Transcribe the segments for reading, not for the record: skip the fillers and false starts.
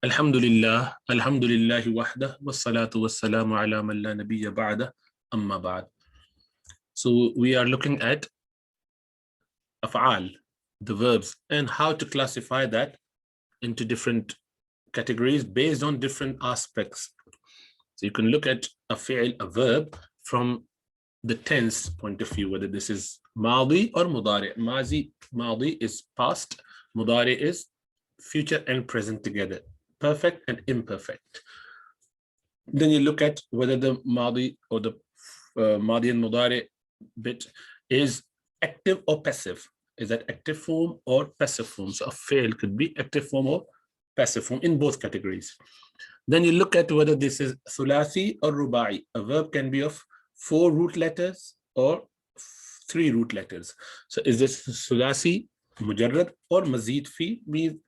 Alhamdulillah wahdah, wassalatu wassalamu ala man la nabiyya ba'dah, amma ba'd. So we are looking at af'al, the verbs, and how to classify that into different categories based on different aspects. So you can look at a fi'l, a verb, from the tense point of view, whether this is madi or mudari. Madi is past, mudari is future and present together, perfect and imperfect. Then you look at whether the madi or the madi and mudari bit is active or passive. Is that active form or passive form? So a fi'l could be active form or passive form in both categories. Then you look at whether this is thulathi or rubai. A verb can be of 4 root letters or 3 root letters. So is this thulathi, mujarrad, or mazid fi?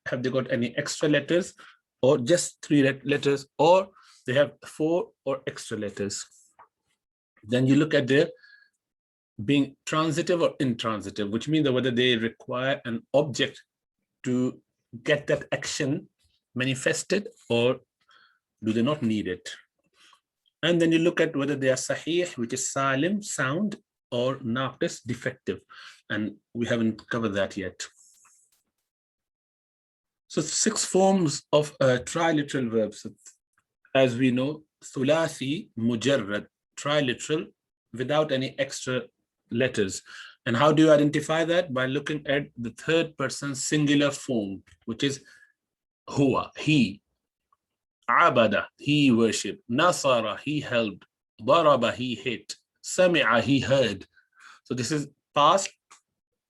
Have they got any extra letters, or just 3 letters, or they have 4 or extra letters? Then you look at their being transitive or intransitive, which means that whether they require an object to get that action manifested, or do they not need it? And then you look at whether they are sahih, which is salim, sound, or naqis, defective. And we haven't covered that yet. So 6 forms of triliteral verbs. As we know, thulathi, mujarrad, triliteral, without any extra letters. And how do you identify that? By looking at the third person singular form, which is huwa, he. Abada, he worshipped. Nasara, he helped. Daraba, he hit. Sami'a, he heard. So this is past,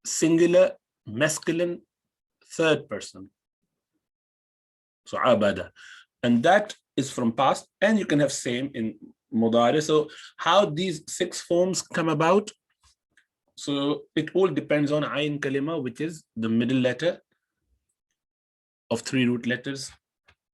singular, masculine, third person. So abada. And that is from past, and you can have same in mudari. So how these 6 forms come about? So it all depends on ayn kalima, which is the middle letter of 3 root letters.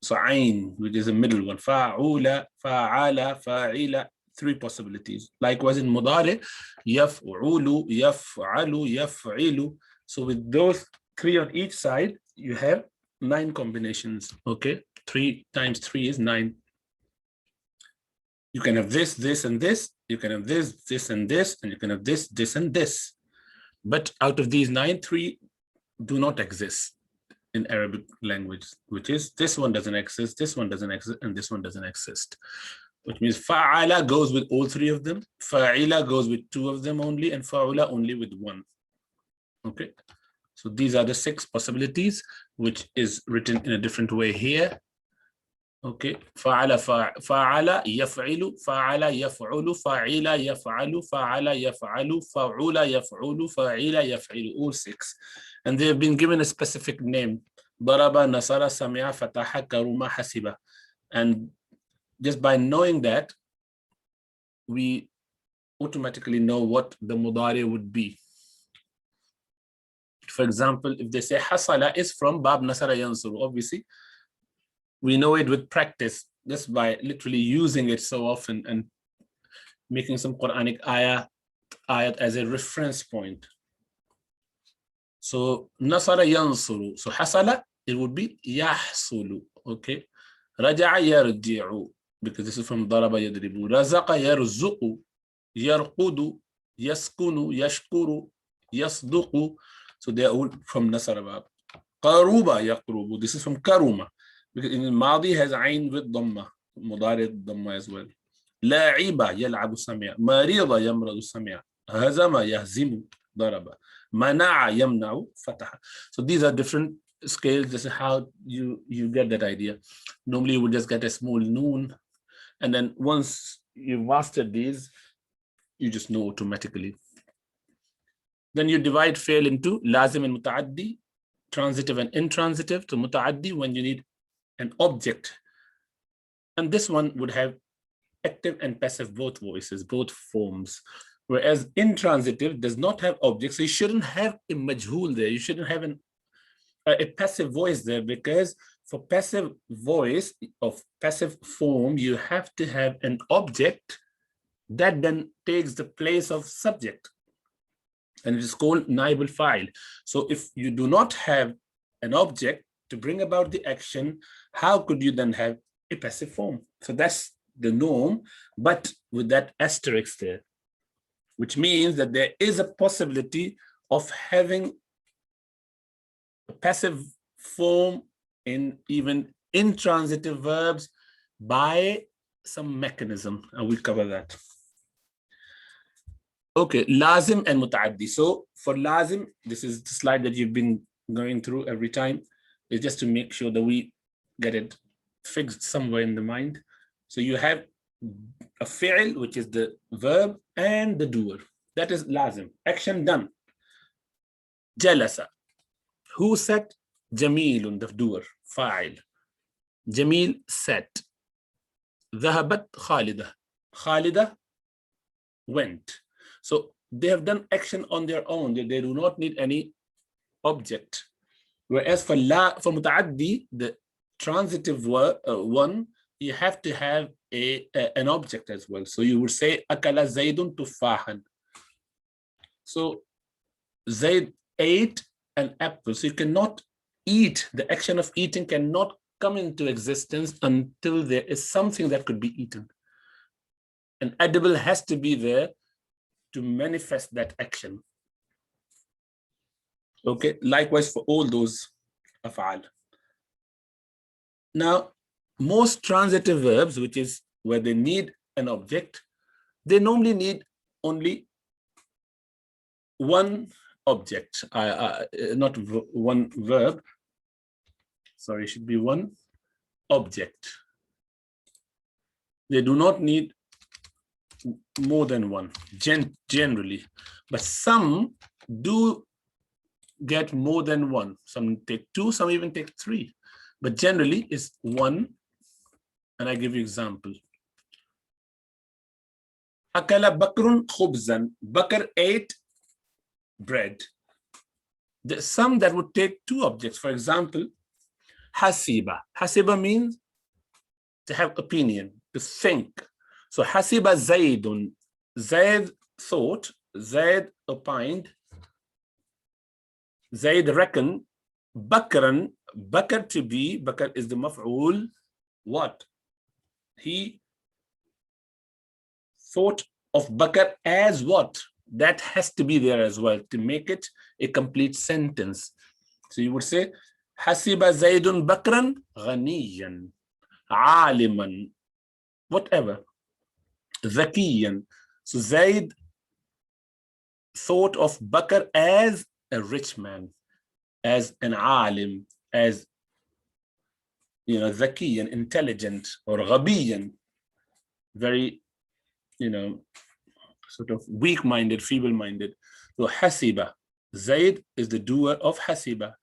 So ayn, which is the middle one, fa'ula, fa'ala, fa'ila, 3 possibilities. Likewise in mudari, yaf'ulu, yaf'alu, yaf'ilu. So with those 3 on each side, you have 9 combinations. Okay, 3 times 3 is 9. You can have this, this, and this. You can have this, this, and this, and you can have this, this, and this. But out of these 9, 3 do not exist in Arabic language, which is this one doesn't exist, this one doesn't exist, and this one doesn't exist. Which means fa'ala goes with all 3 of them, fa'ila goes with 2 of them only, and fa'ula only with 1. Okay, so these are the 6 possibilities, which is written in a different way here. Okay, fa'ala, fa'ala, yaf'ilu, fa'ala, yaf'ulu, fa'ila, yaf'alu, fa'ala, yaf'alu, fa'ula, yaf'ulu, fa'ila, yaf'ilu, all 6. And they have been given a specific name. Daraba, nasara, sami'a, fataha, karuma, hasiba. And just by knowing that, we automatically know what the mudari would be. For example, if they say hasala is from bab nasara yansuru, obviously, we know it with practice, just by literally using it so often and making some Quranic ayat as a reference point. So nasara yansuru. So hasala, it would be yahsulu. Okay. Raja'a yarji'u, because this is from daraba yadribu. Razaqa yarzuqu, yarqudu, yaskunu, yashkuru, yasduqu. So they are all from nasara bab. Qaruba yaqrubu. This is from karuma, because in Madi has ayn with dhamma, mudari dhamma as well. La'iba yal'abu sami'a, marida yamradu sami'a, hazama yahzimu daraba, mana'a yamna'u fataha. So these are different scales. This is how you get that idea. Normally you would just get a small noon, and then once you mastered these, you just know automatically. Then you divide fi'l into lazim and muta'addi, transitive and intransitive. To muta'addi, when you need an object, and this one would have active and passive, both voices, both forms, whereas intransitive does not have objects. So you shouldn't have a majhul there, you shouldn't have a passive voice there, because for passive voice of passive form, you have to have an object that then takes the place of subject, and it is called naib al-fa'il. So if you do not have an object to bring about the action, how could you then have a passive form? So that's the norm, but with that asterisk there, which means that there is a possibility of having a passive form in even intransitive verbs by some mechanism, and we'll cover that. Okay, lazim and mutaaddi. So for lazim, this is the slide that you've been going through every time. It's just to make sure that we get it fixed somewhere in the mind. So you have a fi'l, which is the verb, and the doer. That is lazim, action done. Jalasa. Who sat? Jamilun, the doer, fa'il. Jamil sat. Dhahabat Khalida. Khalida went. So they have done action on their own. They do not need any object. Whereas for mutaaddi, the transitive one, you have to have an object as well. So you would say akala zaydun tufahan. So Zayd ate an apple. So you cannot eat. The action of eating cannot come into existence until there is something that could be eaten. An edible has to be there to manifest that action. Okay, likewise for all those af'al. Now, most transitive verbs, which is where they need an object, they normally need only one object, not one verb. Sorry, it should be one object. They do not need more than one, generally, but some do get more than one. Some take two, some even take three, but generally it's one. And I give you example. Akala bakrun khubzan. Bakr ate bread. There's some that would take two objects. For example, hasiba. Hasiba means to have opinion, to think. So hasiba Zaydun. Zayd thought, Zayd opined, Zayd reckoned, Bakran, Bakr to be, Bakr is the maf'ul, what? He thought of Bakr as what? That has to be there as well to make it a complete sentence. So you would say, hasiba Zaydun Bakran ghaniyan, aliman, whatever. Zakiyan. So Zayd thought of Bakr as a rich man, as an alim, as Zakiyan, intelligent, or ghabiyan, very, sort of weak-minded, feeble-minded. So hasiba, Zayd is the doer of hasiba.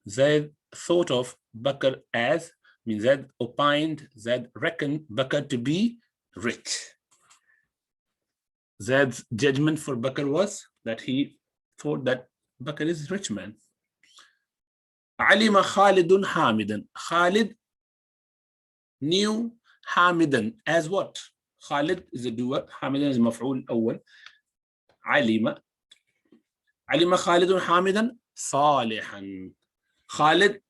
Zayd thought of Bakr as, means Zayd opined, Zayd reckoned Bakr to be rich. Zayd's judgment for Bakr was that he thought that Bakr is a rich man. Alima Khalidun Hamidan. Khalid knew Hamidan as what? Khalid is a doer. Hamidan is maf'ul awwal. Alima. Alima Khalidun Hamidan Salihan. Khalid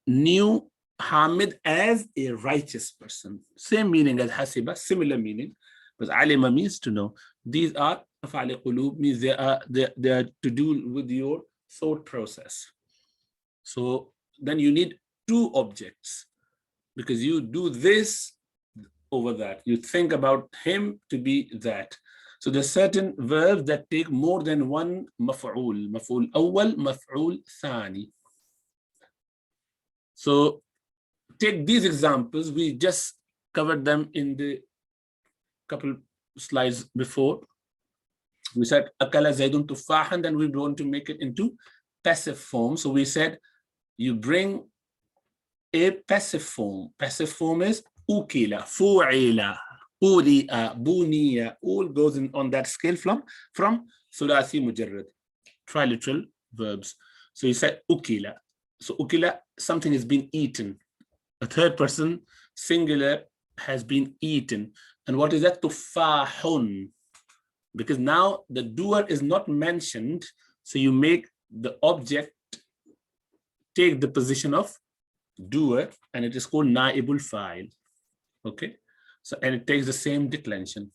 knew Hamid as a righteous person. Same meaning as Hasiba, similar meaning. Because alima means to know. These are af'al qulub, means they are to do with your thought process. So then you need two objects, because you do this over that. You think about him to be that. So there's certain verbs that take more than one maf'ul. Maf'ul awwal, maf'ul thani. So take these examples. We just covered them in the couple slides before. We said akala zaydun tufahan, then we want to make it into passive form. So we said you bring a passive form. Passive form is ukila, fu'ila, uri'a, buniya, all goes in on that scale from thulathi mujarrad, triliteral verbs. So you said ukila. So ukila, something has been eaten. A third person singular has been eaten. And what is that? Tufahun. Because now the doer is not mentioned, so you make the object take the position of doer, and it is called naibul fa'il. Okay, so and it takes the same declension.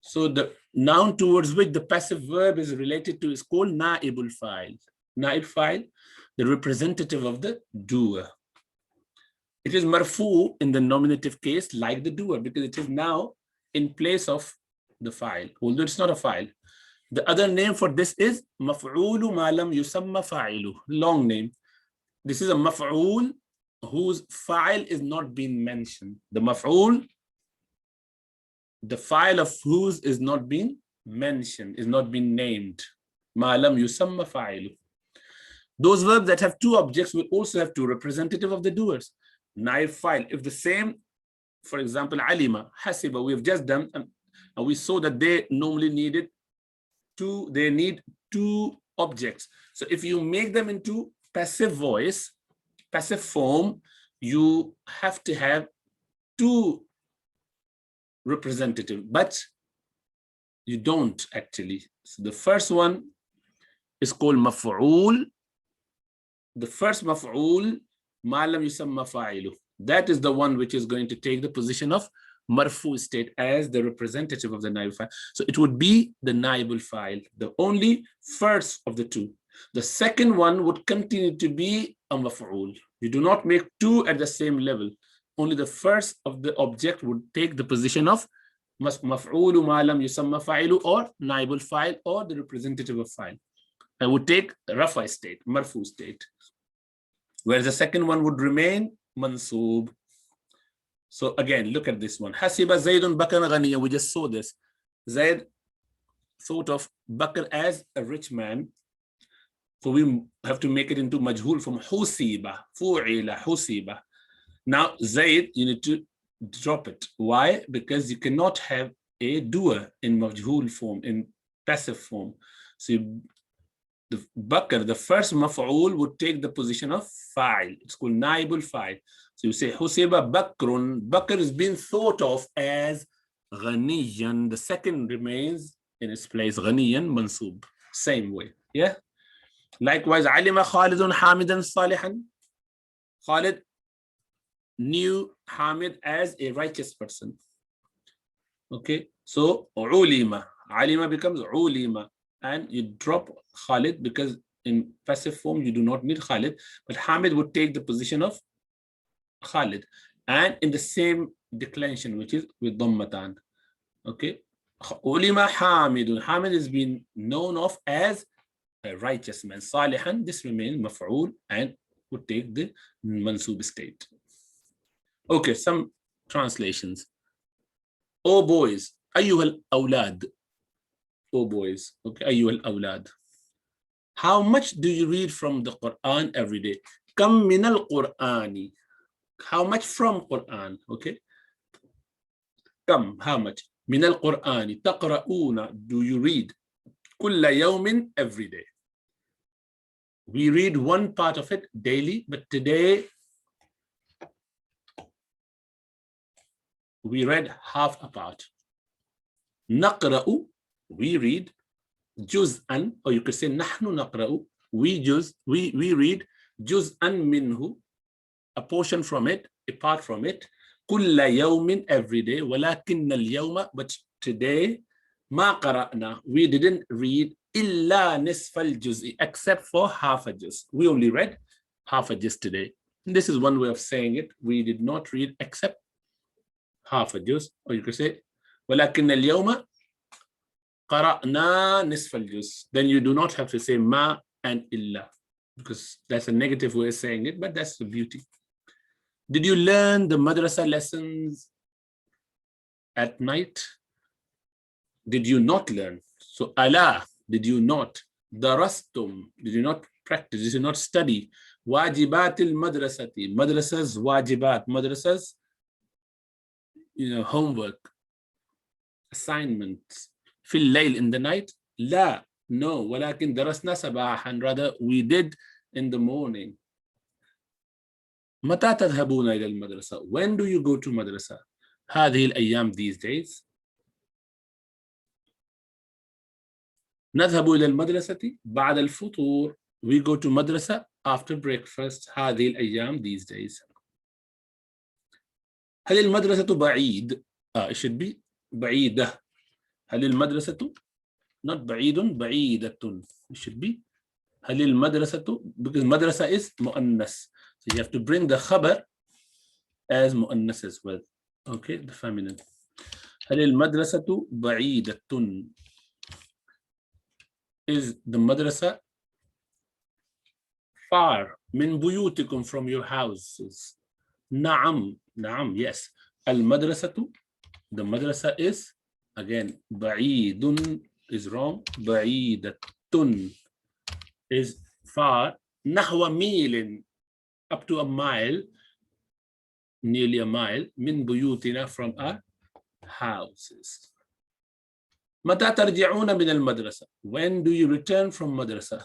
So the noun towards which the passive verb is related to is called naibul fa'il. Naib fa'il, the representative of the doer. It is marfu in the nominative case, like the doer, because it is now in place of the fa'il, although it's not a fa'il. The other name for this is maf'ulu ma lam yusamma fa'ilu, long name. This is a maf'ul whose fa'il is not being mentioned. The maf'ul, the fa'il of whose is not being mentioned, is not being named. Ma lam yusamma fa'ilu. Those verbs that have two objects will also have two representative of the doers. Naib fa'il, if the same, for example, alima, hasiba, we have just done, and we saw that they normally needed two, they need two objects. So if you make them into passive voice, passive form, you have to have two representative, but you don't actually. So the first one is called maf'ul. The first maf'ul, ma lam yusamma fa'ilu. That is the one which is going to take the position of marfu state as the representative of the naib fa'il. So it would be the naibul fa'il, the only first of the two. The second one would continue to be a maf'ul. You do not make two at the same level. Only the first of the object would take the position of maf'ulu ma lam yusamma fa'ilu, or naibul fa'il, or the representative of fa'il. I would take rafa state, marfu state, whereas the second one would remain mansub. So again, look at this one. Hasiba Zaydun Bakr Ghaniya. We just saw this. Zayd thought of Bakr as a rich man. So we have to make it into majhul from husiba, fu'ila, husiba. Now Zayd, you need to drop it. Why? Because you cannot have a doer in majhul form, in passive form. So the Bakr, the first maf'ul, would take the position of fa'il. It's called naibul fa'il. So you say husiba Bakrun. Bakr is being thought of as ghaniyan. The second remains in its place, ghaniyan mansub. Same way. Yeah. Likewise, alima Khalidun Hamidan Salihan. Khalid knew Hamid as a righteous person. Okay, so ulima. Alima becomes ulima, and you drop Khalid because in passive form you do not need Khalid, but Hamid would take the position of Khalid, and in the same declension, which is with Dhammatan. Okay, ulima Hamidun. Hamid is being known of as a righteous man. Salihan, this remains maf'ul and would take the mansub state. Okay, some translations. Oh boys, ayyuhal awlad. Oh boys, okay, ayyuhal awlad. How much do you read from the Quran every day? Kam min al-Qur'ani. How much from Quran? Okay. Kam, how much? Min al-Qur'ani. Taqra'una. Do you read? Kulla yawmin, every day. We read one part of it daily, but today we read half a part. Naqra'u, we read. Juz'an, or you could say nahnu naqra'u, we read juz'an minhu, a portion from it, a part from it. Kulla yawmin, every day. Walakinna al-yawma, but today, ma qara'na, we didn't read illa nisfal juz'i, except for half a juz. We only read half a juz today. And this is one way of saying it. We did not read except half a juz, or you could say walakinna al-yawma qara'na nisfal juz. Then you do not have to say ma and illa, because that's a negative way of saying it, but that's the beauty. Did you learn the madrasa lessons at night? Did you not learn? So ala, did you not? Darastum, did you not practice? Did you not study? Wajibatil madrasati, madrasas wajibat, madrasas, homework, assignments. Fil layl, in the night? La, no. Walakin darasna sabahan, rather we did in the morning. Mata tadhabuna ila al-madrasa, when do you go to madrasa? هذه الأيام, these days. نذهب إلى المدرسة بعد الفطور, we go to madrasa after breakfast هذه الأيام these days. هل المدرسة بعيد؟ it should be بعيدة. هل المدرسة not بعيد بعيدة. it should be هل المدرسة because مدرسة is مؤنث. So you have to bring the خبر as مؤنث as well. Okay, the feminine. هل المدرسة بعيدة؟ Is the madrasa far من بيوتكم from your houses? نعم, نعم, yes. المدرسة, the madrasa is, again, بعيد is wrong. بعيدة is far. نحو ميل, up to a mile, nearly a mile, من بيوتنا from our houses. متى ترجعون من المدرسة? When do you return from مدرسة?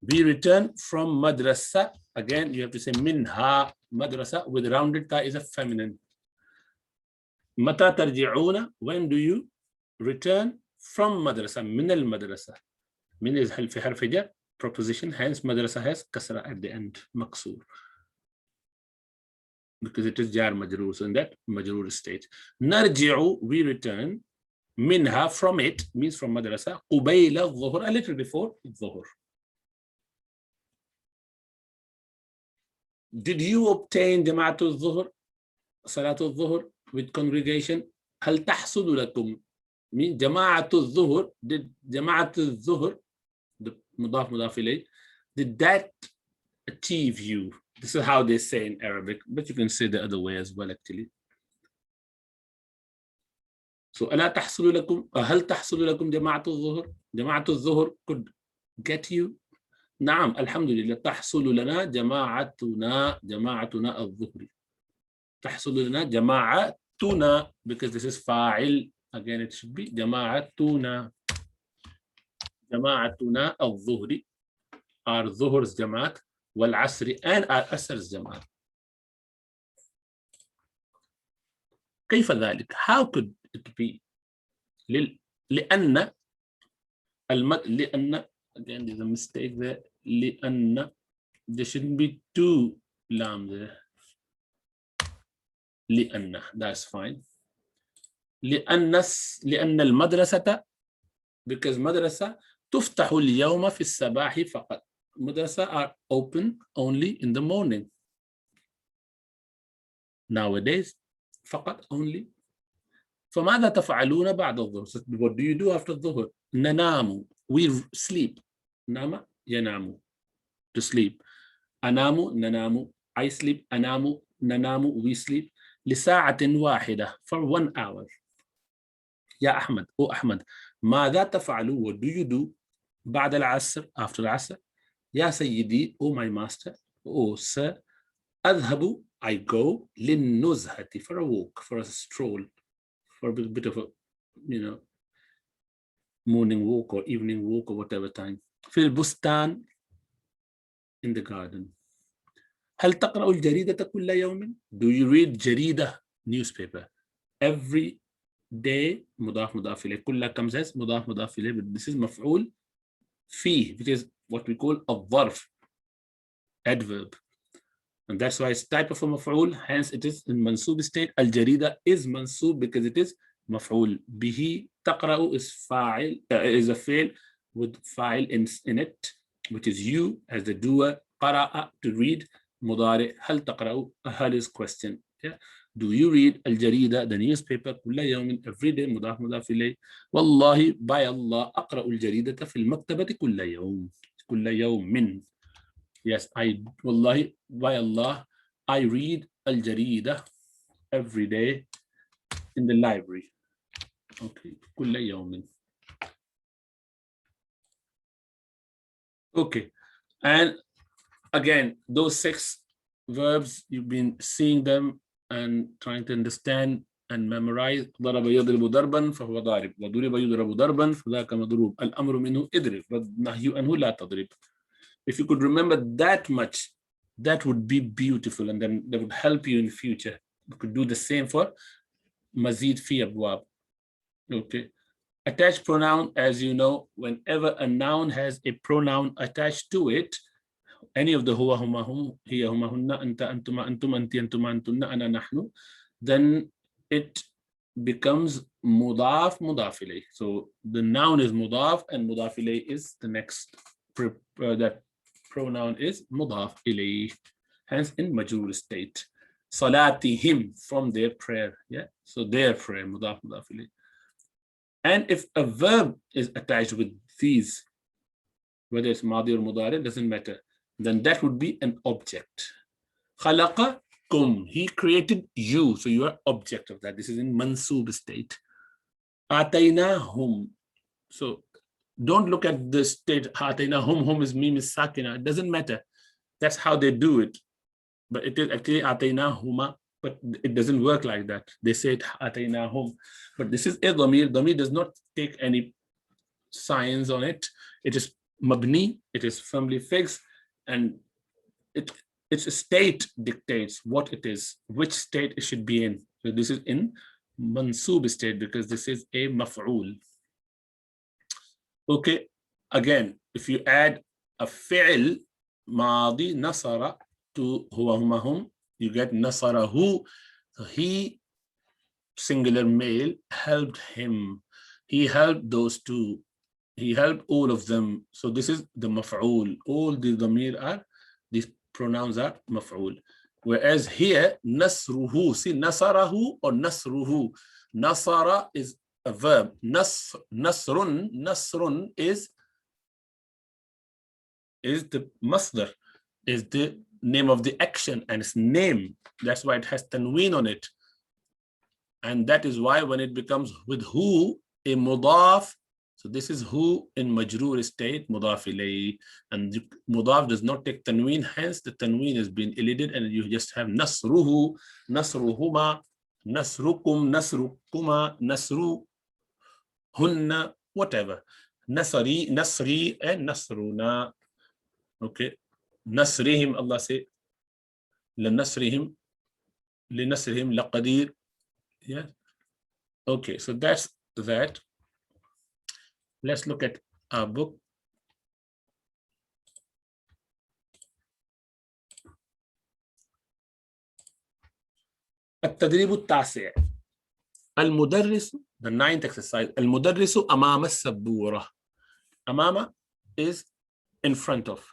We return from madrasa. Again, you have to say منها madrasa with rounded ta is a feminine. متى ترجعون? When do you return from madrasa? من المدرسة. من is في حرف جر preposition, hence madrasa has kasra at the end, مكسور. Because it is jar majroor, so in that majroor state. نرجع, we return. منها, from it, means from madrasa. قبيل الظهر, a little before الظهر. Did you obtain جماعة الظهر, صلاة الظهر with congregation? هل تحصل لكم من جماعة الظهر? Did جماعة الظهر, the مضاف مضاف إليه, did that achieve you? This is how they say in Arabic, but you can say the other way as well actually. So ألا تحصل لكم, هل تحصل لكم جماعة الظهر? جماعة الظهر could get you. نعم, الحمد لله, تحصل لنا جماعتنا الظهر. تحصل لنا جماعتنا, because this is فاعل. Again, it should be جماعتنا الظهر. Our ظهر's جماعت, والعصر and our أسر's جماعت. كيف ذلك? How could it be? لأن again, there's a mistake there. لأن, there shouldn't be two lam there. لأن, that's fine. لأن المدرسة, because مدرسة تفتح اليوم في الصباح فقط. مدرسة are open only in the morning. Nowadays, فقط only. فماذا تفعلون بعد الظهر? So what do you do after الظهر? ننام, we sleep. نام, ينام, to sleep. أنام, ننام, I sleep. أنام, ننام, we sleep. لساعة واحدة, for 1 hour. يا أحمد, أو أحمد, ماذا تفعلوا? What do you do بعد العصر, after العصر? يا سيدي, oh my master, oh sir, أذهب, I go, للنزهة, for a walk, for a stroll, for a bit of a, morning walk or evening walk or whatever time. في البستان, in the garden. هل تقرأ الجريدة كل يوم? Do you read جريدة, newspaper, every day? مضاف مضاف إليه, كلها comes as مضاف مضاف إليه, but this is مفعول فيه, which is what we call a ظرف, adverb. And that's why it's type of a مفعول, hence it is in منصوب state. الجريدة is منصوب because it is مفعول به. تقرأ is فاعل, is a fail with فاعل in it, which is you as the doer. قرأ, to read. مضارع, هل تقرأ, هل is question. Yeah? Do you read الجريدة, the newspaper, كل يوم, every day, مضاف مضاف إليه. والله, by Allah, أقرأ الجريدة في المكتبة كل يوم. كل يوم. Yes, والله, by Allah, I read الجريدة every day in the library. Okay, كل يوم. Okay, and again, those 6 verbs, you've been seeing them and trying to understand and memorize. ضرب يضرب ضربا فهو ضارب, وضرب يضرب ضربا فذاك مضروب. الأمر منه اضرب, والنهي عنه لا تضرب. If you could remember that much, that would be beautiful, and then that would help you in future. You could do the same for mazid fi abwab. Okay. Attached pronoun, as you know, whenever a noun has a pronoun attached to it, any of the huwa, huma, hum, hiya, huma, hunna, anta, antuma, antum, anti, antuma, antunna, ana, nahnu, then it becomes mudaf, mudaf ilayh. So the noun is mudaf and mudaf ilayh is the next, that pronoun is mudaf ilayh, hence in majrur state. Salatihim, from their prayer. Yeah, so their prayer, mudaf, mudaf ilayh. And if a verb is attached with these, whether it's madi or mudari, doesn't matter, then that would be an object. Khalaqakum, he created you, so you are object of that. This is in mansub state. Ataynahum, so don't look at the state. Ataynahum, hum is mim is sakina. It doesn't matter. That's how they do it. But it is actually ataynahuma, but it doesn't work like that. They say it ataynahum, but this is a dhamir. Dhamir does not take any signs on it. It is mabni, it is firmly fixed, and its state dictates what it is, which state it should be in. So this is in mansub state because this is a maf'ul. Okay, again, if you add a fi'l madi nasara to huwa, huma, hum, you get nasarahu. So he, singular male, helped him. He helped those two. He helped all of them. So this is the maf'ul. All the dhamir are, these pronouns are maf'ul. Whereas here, nasruhu, see nasarahu or nasruhu. Nasara is a verb. Nasrun is the masdar, is the name of the action and its name. That's why it has tanween on it. And that is why when it becomes with who, a mudaf, so this is who in majroor state, mudaf ilayh, and mudaf does not take tanween, hence the tanween has been elided and you just have nasruhu, nasruhuma, nasrukum, nasrukuma, nasruhunna, whatever. Nasri, nasri, and nasruna. Okay. Nasrihim, Allah say, lanasrihim, linasrihim, laqadir. Yeah. Okay, so that's that. Let's look at our book. التدريب التاسع. المدرس, the ninth exercise. المدرس أمام السبورة. أمام is in front of.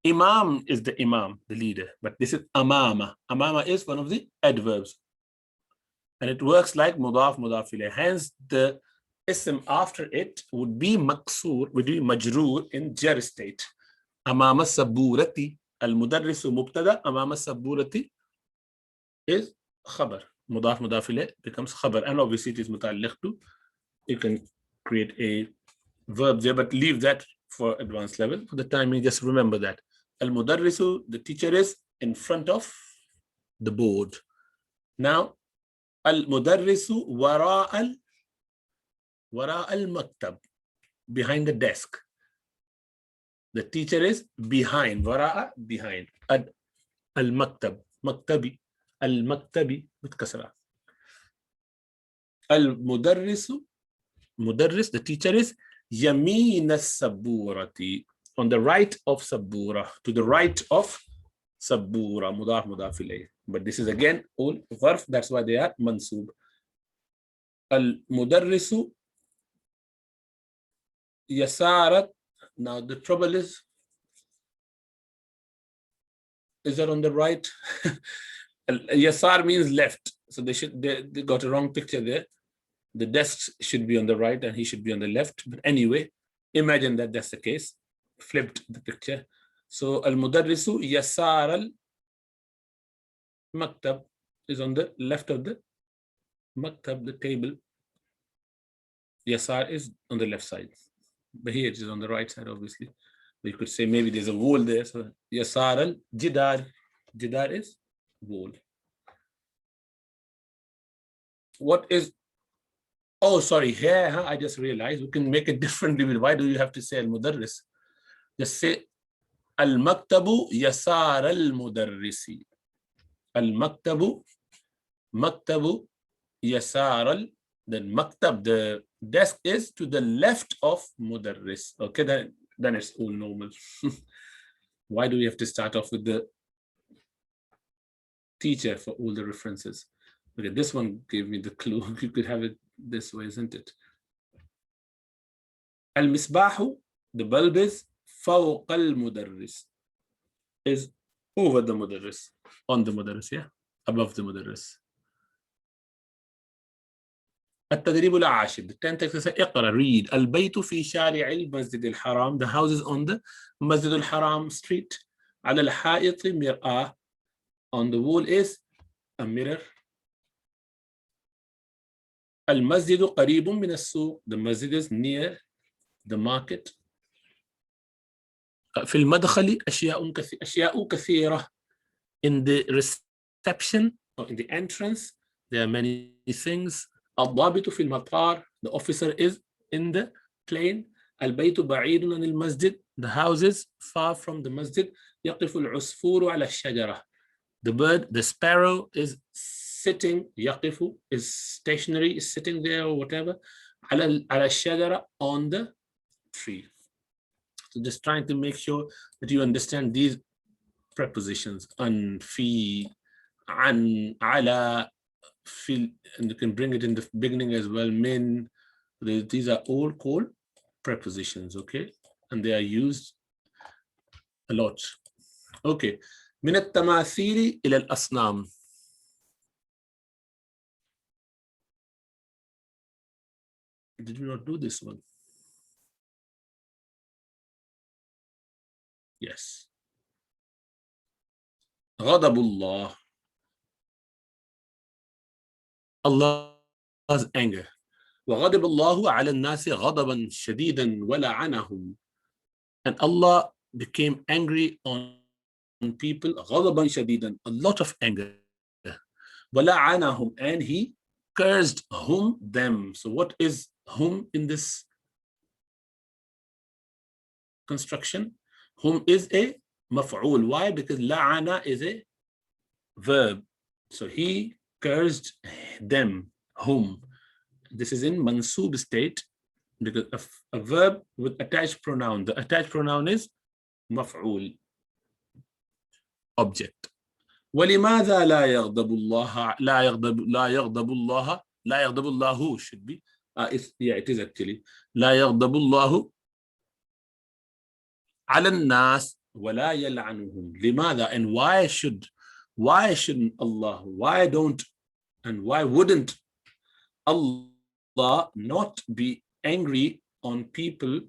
Imam is the imam, the leader, but this is amama. Amama is one of the adverbs. And it works like mudaf, mudaf ilayh. Hence, the ism after it would be maksur, would be majroor in jar state. Amama saburati. Al-mudarrisu mubtada. Amama saburati is khabar. Mudaf, mudaf ilayh becomes khabar. And obviously it is muta'alliq to. You can create a verb there, but leave that for advanced level. For the time being, just remember that. Al-mudarrisu, the teacher, is in front of the board. Now, al-mudarrisu wara al-maktab, behind the desk. The teacher is behind, wara'a, behind. Al-maktab, maktabi, al-maktabi with kasra. Al-mudarrisu, mudarris, the teacher, is yameen as-saburati, on the right of sabura, to the right of sabura, mudaf, mudaf ilayh. But this is again all zarf, that's why they are mansub. Al-mudarrisu yasarat. Now the trouble is that on the right? Yasar means left. So they got a wrong picture there. The desk should be on the right and he should be on the left. But anyway, imagine that that's the case. Flipped the picture. So al-mudarrisu yasar al-maktab is on the left of the maktab, the table. Yasar is on the left side. But here it is on the right side, obviously. But you could say maybe there's a wall there. So yasar al-jidar. Jidar is wall. What is, oh, sorry, here, I just realized we can make it differently. Why do you have to say al-mudarris? Just say al-maktabu yasar al-mudarrisi. Al-maktabu, maktabu yasar al, then maktab, the desk, is to the left of mudarris. Okay, then it's all normal. Why do we have to start off with the teacher for all the references? Okay, this one gave me the clue. You could have it this way, isn't it? Al-misbahu, the bulb is فوق المدرس, is over the mudarris, on the mudarris, yeah, above the mudarris. التدريب العاشر, the 10th exercise, اقرأ, read. البيت في شارع المسجد الحرام, the house is on the Masjid al-Haram street. على الحائط مرآة, on the wall is a mirror. المسجد قريب من السوق, the masjid is near the market. في المدخل أشياء كثيرة, in the reception or in the entrance there are many things. الضابط في المطار, the officer is in the plane. البيت بعيد عن المسجد, the house is far from the masjid. يقف العصفور على الشجرة, the bird, the sparrow is sitting, يقف is stationary, is sitting there or whatever, على الشجرة, on the tree. So just trying to make sure that you understand these prepositions, an, fi, an, ala, fil, and you can bring it in the beginning as well, min. These are all called prepositions, okay? And they are used a lot. Okay. من التماثيل إلى الأصنام. Did we not do this one? Yes. غضب الله. Allah's anger. وغضب الله على الناس غضبا شديدا ولعنهم. And Allah became angry on people غضبا شديدا, a lot of anger. ولعنهم, and he cursed whom, them. So what is whom in this construction? Whom is a maf'ul. Why? Because la'ana is a verb. So he cursed them, whom. This is in mansub state because of a verb with attached pronoun. The attached pronoun is maf'ul, object. ولماذا لا يغضب الله لا يغضب الله should be it is actually لا يغضب الله على الناس ولا يلعنهم. لماذا, and why shouldn't Allah, why don't and why wouldn't Allah not be angry on people,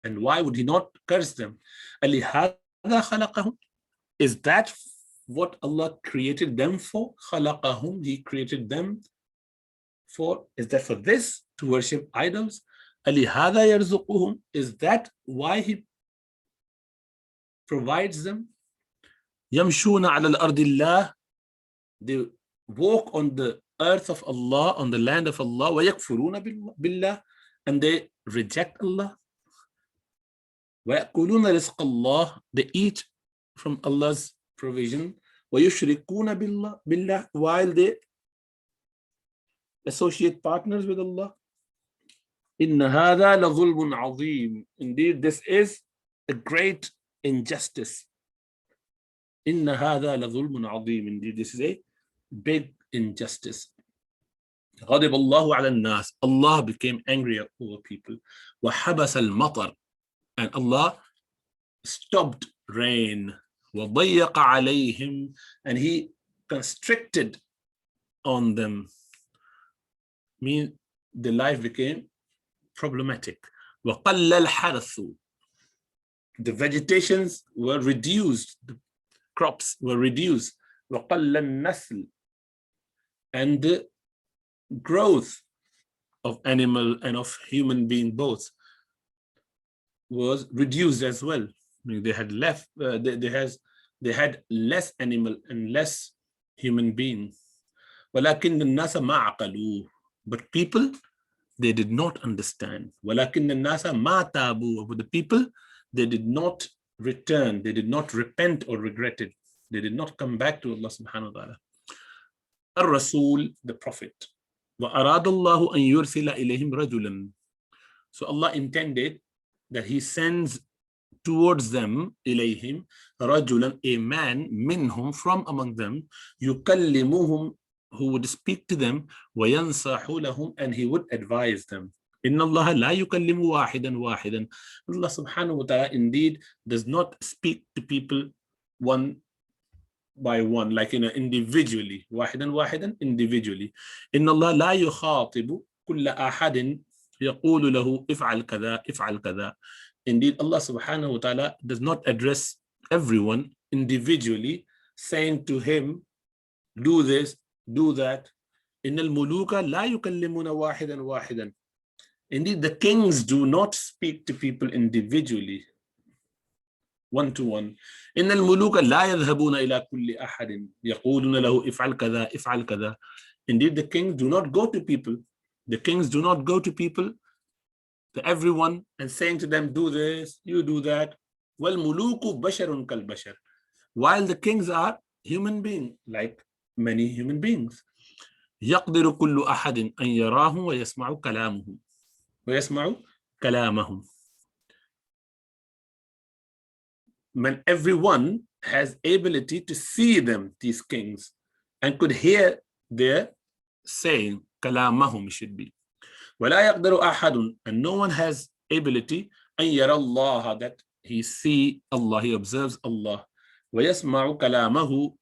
and why would he not curse them? لهذا خلقهم, is that what Allah created them for? خلقهم, he created them for, is that for this, to worship idols? لهذا يرزقهم, is that why he provides them? يمشون على الأرض الله, they walk on the earth of Allah, on the land of Allah. ويكفرون بالله, and they reject Allah. ويأكلون رزق الله, they eat from Allah's provision. ويشركون بالله, while they associate partners with Allah. إن هذا لظلم عظيم, indeed this is a great injustice. إن هذا لظلم عظيم, indeed this is a big injustice. غضب الله على الناس, Allah became angry at all people. وحبس المطر, and Allah stopped rain. وضيق عليهم, and he constricted on them. Mean the life became problematic. وقل الحرث, the vegetations were reduced, the crops were reduced. وقل النسل, and the growth of animal and of human being both was reduced as well. I mean, they had left. They had less animal and less human beings. ولكن الناس ما عقلوا, but people, they did not understand. ولكن الناس ما تابوا, but the people, they did not return, they did not repent or regret it. They did not come back to Allah subhanahu wa ta'ala. الرسول, the prophet. وأراد الله أن يرسل إليهم رجلا. So Allah intended that he sends towards them, إليهم, رجلا, a man, منهم, from among them, يكلمهم, who would speak to them, وينصح لهم, and he would advise them. إن الله لا يكلم واحدا واحدا. Allah subhanahu wa ta'ala indeed does not speak to people one by one, like individually. واحدا واحدا, individually. إن الله لا يخاطب كل أحد يقول له افعل كذا افعل كذا. Indeed, Allah subhanahu wa ta'ala does not address everyone individually, saying to him, do this, do that. إن الملوك لا يكلمون واحدا واحدا. Indeed, the kings do not speak to people individually, one to one. إن الملوك لا يذهبون إلى كل أحد يقولون له افعل كذا افعل كذا. Indeed, the kings do not go to people. The kings do not go to people, to everyone, and saying to them, do this, you do that. وَالْمُلُوكُ بَشَرٌ كَالْبَشَرِ. While the kings are human beings, like many human beings. يَقْدِرُ كُلُّ أَحَدٍ أَنْ يَرَاهُ وَيَسْمَعُ كَلَامُهُ. وَيَسْمَعُ كَلَامَهُ. When everyone has ability to see them, these kings, and could hear their saying, كَلَامَهُم should be. وَلَا يَقْدَرُ أَحَدٌ, and no one has ability, أَنْ يَرَى اللَّهَ, that he see Allah, he observes Allah. وَيَسْمَعُ كَلَامَهُ,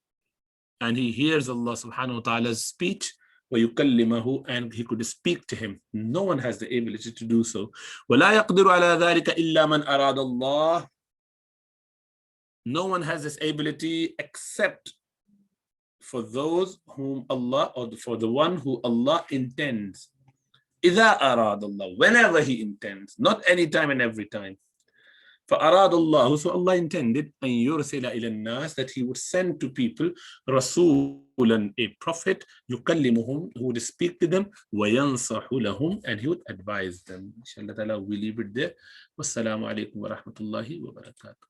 and he hears Allah subhanahu wa ta'ala's speech. وَيُكَلِّمَهُ, and he could speak to him. No one has the ability to do so. وَلَا يَقْدِرُ عَلَى ذَلِكَ إِلَّا مَنْ أَرَادَ اللَّهِ. No one has this ability except for those whom Allah, or for the one who Allah intends. إِذَا أَرَادَ اللَّهُ, whenever he intends, not any time and every time. فَأَرَادَ اللَّهُ, so Allah intended, أَن يُرْسِلَ إِلَى النَّاسِ, that he would send to people رَسُولًا, a prophet, يُكَلِّمُهُم, who would speak to them, وَيَنصَحُ لَهُم, and he would advise them. Inshallah ta'ala, we leave it there. Wassalamu alaikum wa rahmatullahi wa barakatuh.